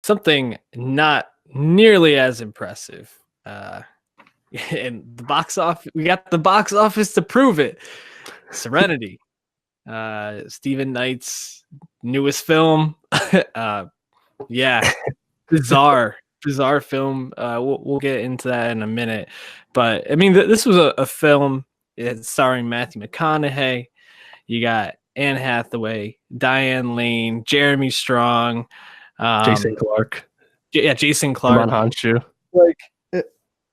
something not nearly as impressive. And the box office, we got the box office to prove it. Serenity, Stephen Knight's newest film. Yeah, bizarre film. We'll get into that in a minute. But I mean, this was a film. It's starring Matthew McConaughey. You got Anne Hathaway, Diane Lane, Jeremy Strong, Jason Clarke. Yeah, Jason Clarke. Hanshu. Like,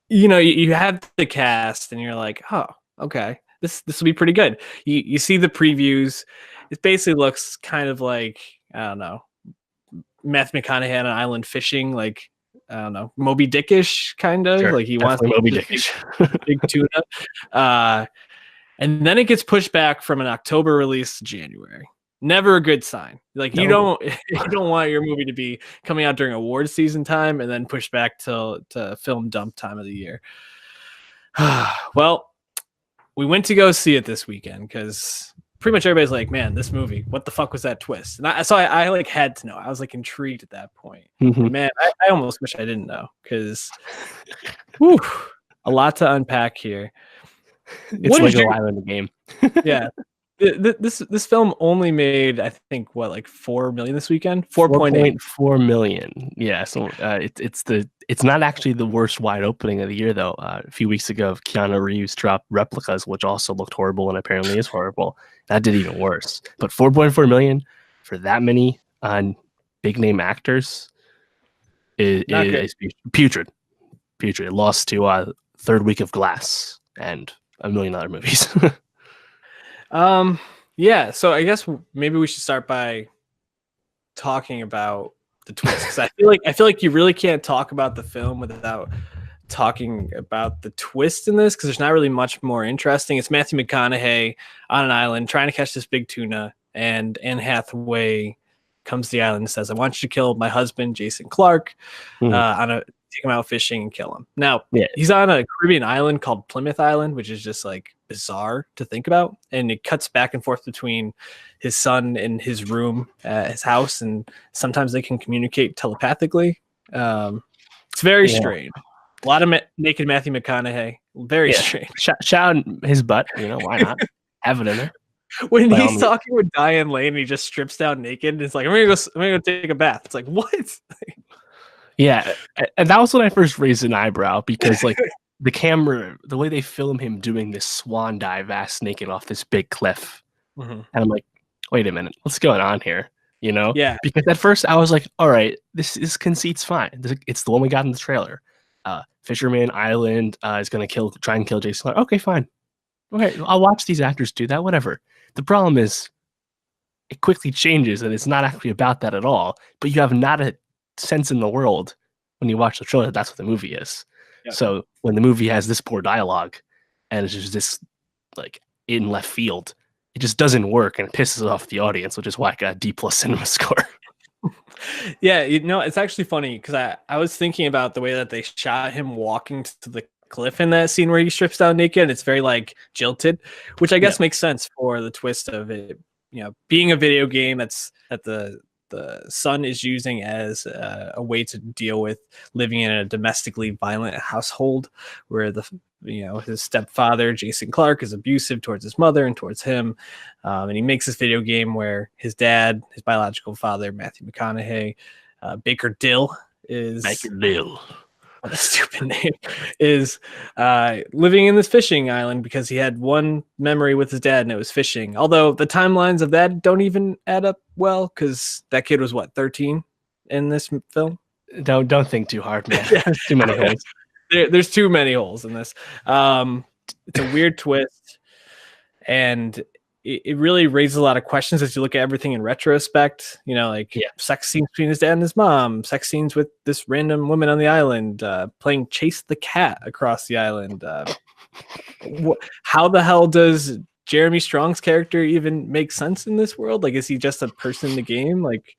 you have the cast, and you're like, oh, okay, this will be pretty good. You see the previews. It basically looks kind of like, I don't know, Matthew McConaughey on an island fishing, like, I don't know, Moby Dickish kind of. Sure, like he wants Moby Dickish, big tuna. And then it gets pushed back from an October release to January. Never a good sign. Like, you don't want your movie to be coming out during award season time and then pushed back to film dump time of the year. Well, we went to go see it this weekend because pretty much everybody's like, man, this movie, what the fuck was that twist? And I like had to know. I was like intrigued at that point. Mm-hmm. Man, I almost wish I didn't know because a lot to unpack here. It's like a while in the game. Yeah. This film only made, I think, like 4 million this weekend. 4.4 million. Yeah, so it's not actually the worst wide opening of the year though. A few weeks ago, Keanu Reeves dropped Replicas, which also looked horrible and apparently is horrible. That did even worse. But 4.4 million for that many big name actors is putrid. It lost to Third Week of Glass and a million other movies. Yeah, so I guess maybe we should start by talking about the twist, because I feel like you really can't talk about the film without talking about the twist in this, because there's not really much more interesting. It's Matthew McConaughey on an island trying to catch this big tuna, and Anne Hathaway comes to the island and says, I want you to kill my husband, Jason Clarke, take him out fishing and kill him. Now, He's on a Caribbean island called Plymouth Island, which is just like bizarre to think about. And it cuts back and forth between his son and his room at his house. And sometimes they can communicate telepathically. It's very strange. A lot of naked Matthew McConaughey. Very strange. Shout his butt. Why not? Have it in there. When he's talking with Diane Lane, and he just strips down naked. And it's like, I'm gonna go take a bath. It's like, what? Yeah, and that was when I first raised an eyebrow, because like the camera, the way they film him doing this swan dive ass naked off this big cliff, and I'm like, wait a minute, what's going on here? Yeah. Because at first I was like, all right, this conceit's fine. It's the one we got in the trailer. Fisherman Island is gonna try and kill Jason Clarke. Okay, fine. Okay, I'll watch these actors do that. Whatever. The problem is, it quickly changes, and it's not actually about that at all. But you have not a sense in the world when you watch the trailer that's what the movie is. So when the movie has this poor dialogue and it's just this like in left field, it just doesn't work, and it pisses off the audience, which is why I got a D+ cinema score. Yeah, it's actually funny because I was thinking about the way that they shot him walking to the cliff in that scene where he strips down naked, and it's very like jilted, which I guess makes sense for the twist of it, being a video game that the son is using as a way to deal with living in a domestically violent household where his stepfather, Jason Clarke, is abusive towards his mother and towards him. And he makes this video game where his dad, his biological father, Matthew McConaughey, Baker Dill, what a stupid name, is living in this fishing island because he had one memory with his dad, and it was fishing. Although the timelines of that don't even add up well, because that kid was 13 in this film. Don't think too hard, man. There's too many holes. There's too many holes in this. It's a weird twist, and it really raises a lot of questions as you look at everything in retrospect. Sex scenes between his dad and his mom, sex scenes with this random woman on the island, playing Chase the cat across the island. How the hell does Jeremy Strong's character even make sense in this world? Like, is he just a person in the game? Like,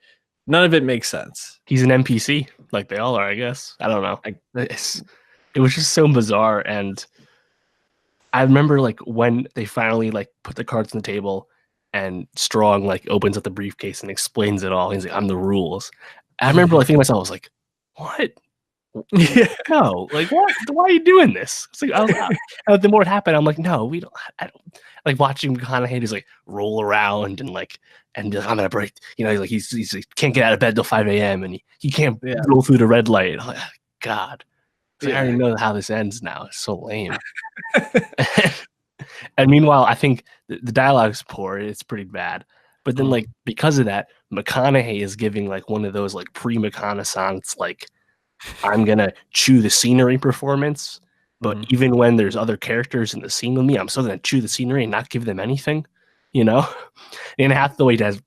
none of it makes sense. He's an NPC, like they all are, I guess. I don't know. It was just so bizarre, and I remember like when they finally like put the cards on the table and Strong like opens up the briefcase and explains it all. He's like, I'm the rules. I remember like thinking to myself, I was like, what? Yeah. No, like what? Why are you doing this? It's like the more it happened, I'm like, no, we don't. I don't like watching McConaughey just like roll around and be like, I'm gonna break. Like he's like, can't get out of bed till 5 a.m. and he can't Yeah. roll through the red light. I'm like, God, it's like, I Yeah. already know how this ends now. It's so lame. And meanwhile, I think the dialogue's poor. It's pretty bad. But then, like, because of that, McConaughey is giving like one of those like pre-McConaissance, like, I'm gonna chew the scenery performance. But even when there's other characters in the scene with me, I'm still gonna chew the scenery and not give them anything, you know. And Hathaway has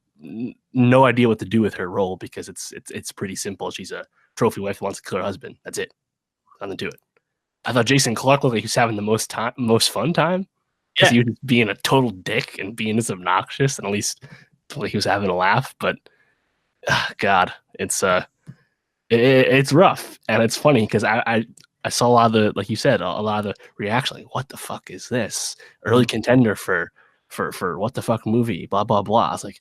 no idea what to do with her role because it's pretty simple. She's a trophy wife who wants to kill her husband. That's it. Nothing to it. I thought Jason Clarke looked like he was having the most fun time because he was being a total dick and being as obnoxious, and at least like he was having a laugh. But God, it's rough, and it's funny because I saw a lot of the, like you said, a lot of the reaction, like, what the fuck is this? Early contender for what the fuck movie, blah blah blah. I was like,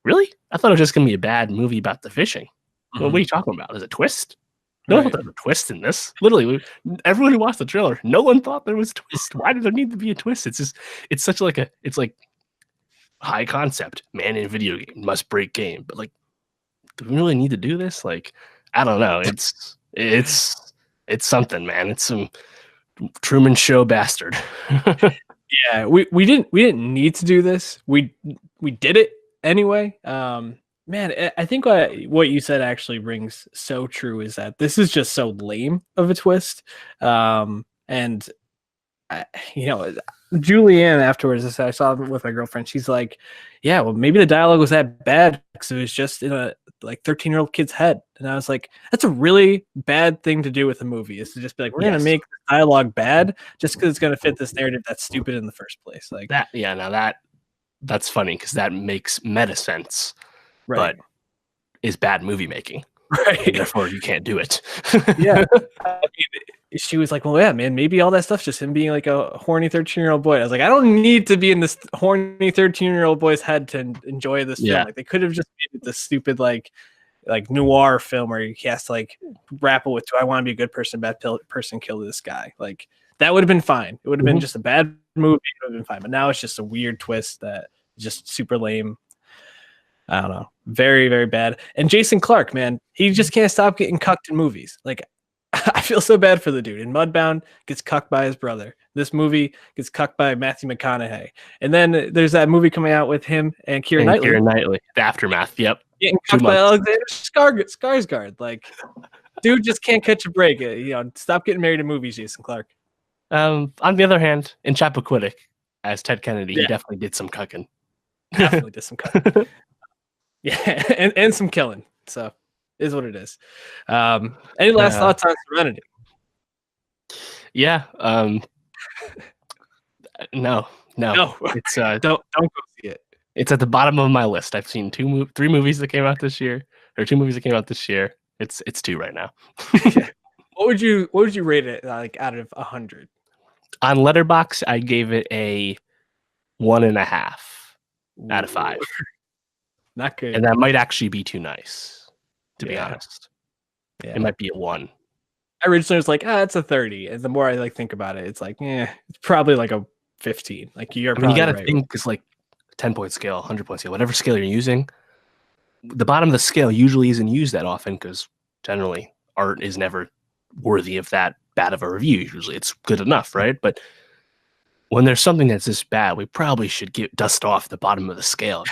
really? I thought it was just gonna be a bad movie about the fishing. What are you talking about? Is it a twist? No one thought there was a twist in this. Literally, everyone who watched the trailer, no one thought there was a twist. Why did there need to be a twist? It's such like it's like high concept. Man in video game must break game, but like, do we really need to do this? Like, I don't know. It's something, man. It's some Truman Show bastard. Yeah, we didn't need to do this. We did it anyway. Man, I think what you said actually rings so true is that this is just so lame of a twist. And Julianne afterwards, I saw with my girlfriend. She's like, "Yeah, well, maybe the dialogue was that bad because it was just in a like 13-year-old kid's head." And I was like, "That's a really bad thing to do with a movie. Is to just be like, we're gonna make the dialogue bad just because it's gonna fit this narrative that's stupid in the first place." Like that. Yeah, now that's funny because that makes meta sense. Right. But is bad movie making. Right. Therefore, you can't do it. Yeah. I mean, she was like, well, yeah, man, maybe all that stuff's just him being like a horny 13-year-old boy. I was like, I don't need to be in this horny 13-year-old boy's head to enjoy this film. Like, they could have just made it this stupid, like noir film where he has to like grapple with, do I want to be a good person, bad person, kill this guy? Like, that would have been fine. It would have been just a bad movie. It would have been fine. But now it's just a weird twist that is just super lame. I don't know. Very, very bad. And Jason Clarke, man, he just can't stop getting cucked in movies. Like, I feel so bad for the dude. In Mudbound, gets cucked by his brother. This movie gets cucked by Matthew McConaughey. And then there's that movie coming out with him and Keira Knightley. Keira Knightley. The Aftermath. Yep. Getting cucked by Alexander Skarsgård. Like, dude just can't catch a break. Stop getting married in movies, Jason Clarke. On the other hand, in Chappaquiddick, as Ted Kennedy, he definitely did some cucking. Definitely did some cucking. Yeah, and some killing. So, is what it is. Any last thoughts on Serenity? Yeah. No. It's don't go see it. It's at the bottom of my list. I've seen 3 movies that came out this year, or 2 movies that came out this year. It's 2 right now. What would you rate it like out of 100? On Letterboxd, I gave it a 1.5 out of 5. Not good. And that might actually be too nice, to be honest. Yeah. It might be a 1. I originally was like, it's a 30. And the more I like think about it, it's like, it's probably like a 15. Like you got to think it's like 10-point scale, 100-point scale, whatever scale you're using. The bottom of the scale usually isn't used that often because generally art is never worthy of that bad of a review. Usually it's good enough, right? But when there's something that's this bad, we probably should dust off the bottom of the scale,